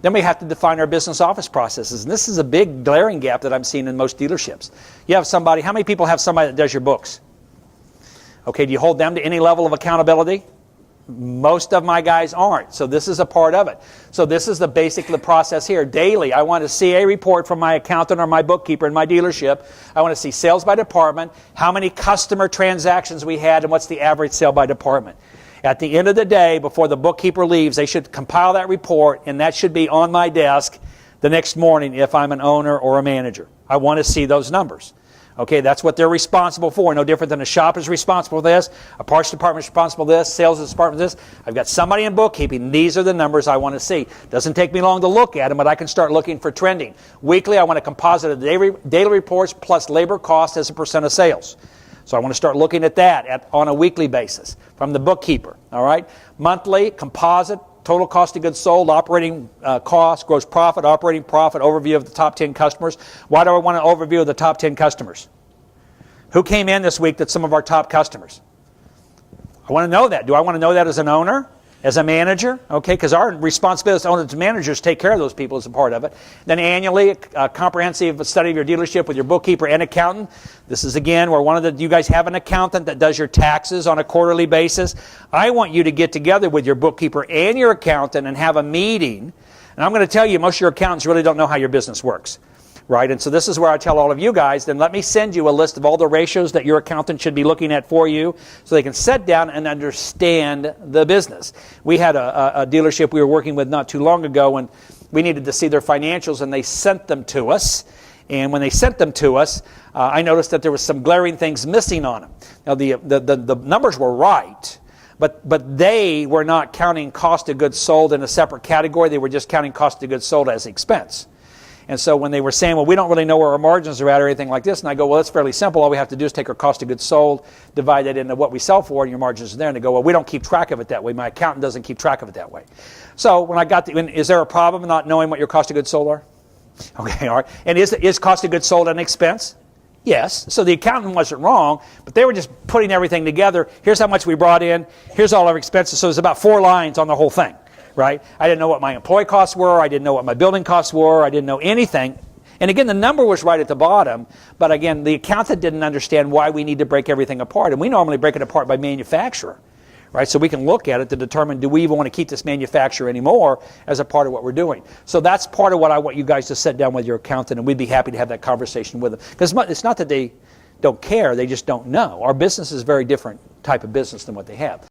Then we have to define our business office processes. And this is a big glaring gap that I'm seeing in most dealerships. You have somebody, how many people have somebody that does your books? Okay, do you hold them to any level of accountability? Most of my guys aren't, so this is a part of it. So this is the process here. Daily, I want to see a report from my accountant or my bookkeeper in my dealership. I want to see sales by department, how many customer transactions we had, and what's the average sale by department. At the end of the day, before the bookkeeper leaves, they should compile that report, and that should be on my desk the next morning if I'm an owner or a manager. I want to see those numbers. Okay, that's what they're responsible for. No different than a shop is responsible for this, a parts department is responsible for this, sales department for this. I've got somebody in bookkeeping. These are the numbers I want to see. Doesn't take me long to look at them, but I can start looking for trending. Weekly, I want a composite of the daily reports plus labor cost as a % of sales. So I want to start looking at that on a weekly basis from the bookkeeper. All right, monthly, composite, total cost of goods sold, operating cost, gross profit, operating profit, overview of the top 10 customers. Why do I want an overview of the top 10 customers? Who came in this week that's some of our top customers? I want to know that. Do I want to know that as an owner? As a manager? Okay, because our responsibility as owners and managers take care of those people as a part of it. Then annually, a comprehensive study of your dealership with your bookkeeper and accountant. This is again where you guys have an accountant that does your taxes on a quarterly basis. I want you to get together with your bookkeeper and your accountant and have a meeting. And I'm going to tell you, most of your accountants really don't know how your business works. Right, and so this is where I tell all of you guys, then let me send you a list of all the ratios that your accountant should be looking at for you so they can sit down and understand the business. We had a dealership we were working with not too long ago, and we needed to see their financials, and they sent them to us. And when they sent them to us, I noticed that there was some glaring things missing on them. Now, the numbers were right, but they were not counting cost of goods sold in a separate category. They were just counting cost of goods sold as expense. And so when they were saying, well, we don't really know where our margins are at or anything like this, and I go, well, that's fairly simple. All we have to do is take our cost of goods sold, divide that into what we sell for, and your margins are there. And they go, well, we don't keep track of it that way. My accountant doesn't keep track of it that way. So when I got is there a problem in not knowing what your cost of goods sold are? Okay, all right. And is cost of goods sold an expense? Yes. So the accountant wasn't wrong, but they were just putting everything together. Here's how much we brought in. Here's all our expenses. So there's about 4 lines on the whole thing. Right? I didn't know what my employee costs were. I didn't know what my building costs were. I didn't know anything. And again, the number was right at the bottom. But again, the accountant didn't understand why we need to break everything apart. And we normally break it apart by manufacturer. Right? So we can look at it to determine, do we even want to keep this manufacturer anymore as a part of what we're doing? So that's part of what I want you guys to sit down with your accountant, and we'd be happy to have that conversation with them. Because it's not that they don't care, they just don't know. Our business is a very different type of business than what they have.